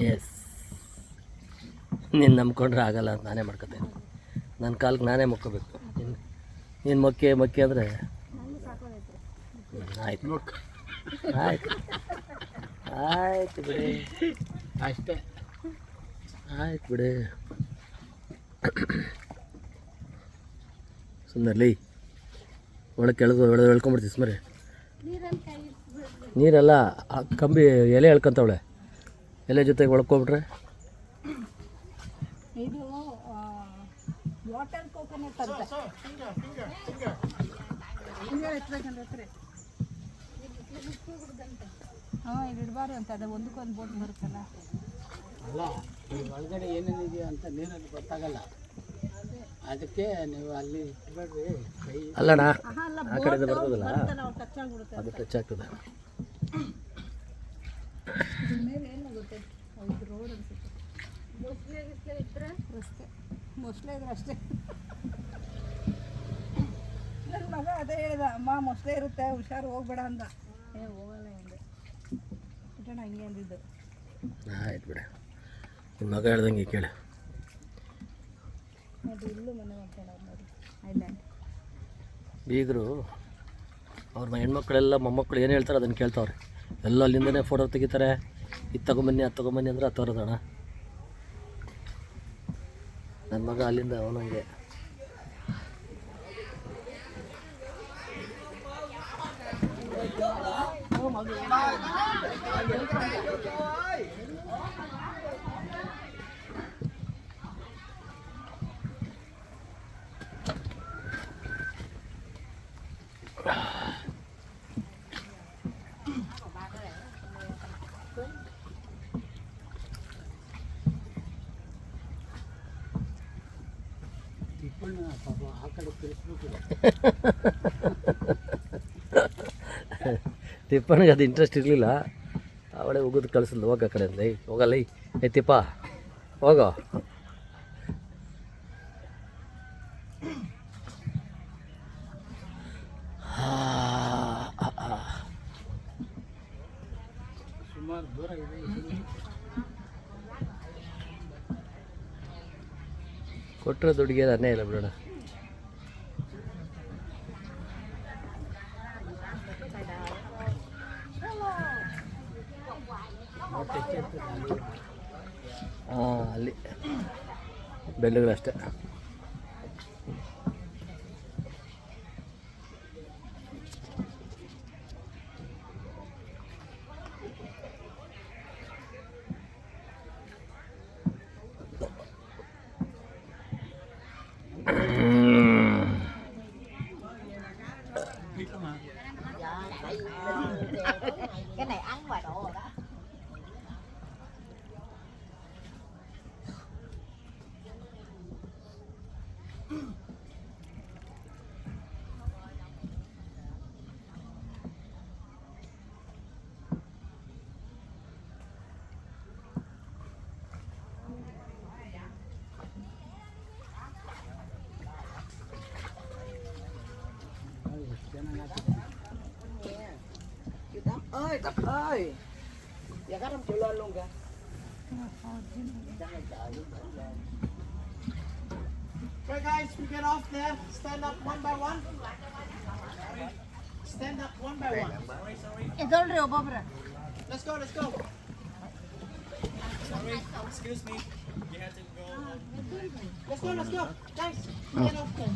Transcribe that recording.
S, ನೀನು ನಂಬ್ಕೊಂಡ್ರೆ ಆಗಲ್ಲ ಅಂತ ನಾನೇ ಮಾಡ್ಕೊತೇನೆ. ನನ್ನ ಕಾಲಕ್ಕೆ ನಾನೇ ಮೊಕ್ಕೋಬೇಕು. ನೀನು ಮೊಕ್ಕೆ ಅಂದರೆ ಆಯ್ತು ಆಯ್ತು ಆಯ್ತು ಬಿಡಿ, ಅಷ್ಟೇ ಆಯ್ತು ಬಿಡಿ. ಸುಮ್ಮನೆ ಒಳಗೆ ಕೆಳಗೆ ಎಳ್ಕೊಂಬಿಡ್ತೀವಿ ಸುಮ್ಮನೆ. ನೀರೆಲ್ಲ ಆ ಕಂಬಿ ಎಲೆ ಎಳ್ಕೊಂತವಳೆ, ಎಲೆ ಜೊತೆಗೆ ಒಳ್ಕೊಬಿಟ್ರೆ ಇದು ವಾಟರ್ ಕೋಕೋನಟ್ ಅಂತ ಹಾಂ, ಇದು ಇಡಬಾರ್ದು ಅಂತ. ಅದು ಒಂದಕ್ಕೊಂದು ಬೋಟ್ ಬರುತ್ತಲ್ಲ, ಅಲ್ಲ ಒಳಗಡೆ ಏನೇನಿದೆಯೋ ಅಂತ ನೀರಲ್ಲಿ ಗೊತ್ತಾಗಲ್ಲ. ಅದಕ್ಕೆ ನೀವು ಅಲ್ಲಿ ಇಟ್ಬೇಡ್ರಿ ಕೈ. ಅಲ್ಲಣ್ಣ, ಅಲ್ಲ ಆ ಕಡೆಯಿಂದ ಬರ್ತದಲ್ಲ, ಟಚ್ ಆಗಿಬಿಡುತ್ತೆ. ಅದು ಟಚ್ ಆಗ್ತದೆ. ಇದ್ರ ಮೇಲೆ ಏನಾಗುತ್ತೆ? ಇದು ರೋಡ್ ಅನ್ಸುತ್ತೆ. ಮೊಸಳೆ ಇದ್ರೆ ರಸ್ತೆ, ಮೊಸಳೆ ಇದ್ರೆ ಅಷ್ಟೇ. ನನ್ನ ಮಗ ಅದೇ ಹೇಳ್ದ, ಅಮ್ಮ ಮೊಸಳೆ ಇರುತ್ತೆ ಹುಷಾರು ಹೋಗ್ಬೇಡ ಅಂದ. ಹೋಗಲ್ಲ ಎಂದೆ ಬಿಟ್ಟಣ, ಹಿಂಗೆ ಅಂದಿದ್ದು. ಆಯ್ತು ಬಿಡ, ನಿಮ್ಮ ಮಗ ಹೇಳ್ದಂಗೆ ಕೇಳಿ. ಅದು ಇಲ್ಲೂ ಮನೆ ಮಾಡ್ಕೊಂಡು ನೋಡಿ ಐಲ್ಯಾಂಡ್. ಬೀಗರು ಅವ್ರ ಹೆಣ್ಮಕ್ಳೆಲ್ಲ ಮೊಮ್ಮಕ್ಕಳು ಏನು ಹೇಳ್ತಾರೆ ಅದನ್ನು ಕೇಳ್ತಾವ್ರೆ. ಎಲ್ಲ ಅಲ್ಲಿಂದನೇ ಫೋಟೋ ತೆಗಿತಾರೆ. ಇದು ತೊಗೊಂಬನ್ನಿ ಅದು ತೊಗೊಂಬನ್ನಿ ಅಂದ್ರೆ ಅದು ತರೋದಣ್ಣ. ನನ್ನ ಮಗ ಅಲ್ಲಿಂದ ಅವನಂಗೆ. ಪಾಪ ಆ ಕಡೆ ತಿರ್ಸ್ಬಿಟ್ಟು ತಿಪ್ಪನಿಗೆ ಅದು ಇಂಟ್ರೆಸ್ಟ್ ಇರಲಿಲ್ಲ. ಅವಳೇ ಹೋಗೋದು ಕಳಿಸಲ್ಲ, ಹೋಗ ಆ ಕಡೆ ಅಂದ. ಹೋಗಲ್ಲ ಏ ತಿಪ್ಪ ಹೋಗೋ. ಸುಮಾರು ದೂರ ಇದೆ. ಕೊಟ್ಟರೆ ದುಡ್ಡಿಗೆ ಅನ್ನೇ ಇಲ್ಲ ಬಿಡೋಣ. ಹಾಂ, ಅಲ್ಲಿ ಬೆಳ್ಳುಗಳಷ್ಟೇ. Cái này ăn ngoài độ rồi đó. Tập ơi, giờ các em chịu lên luôn kìa. Okay guys, we get off there. Stand up one by one. Stand up one by one. ಇದೊಳ್ರಿ ಒಬ್ಬೊಬ್ರೆ. Let's go, let's go. Sorry, excuse me. You have to go. Let's go, let's go. Guys, we get off there.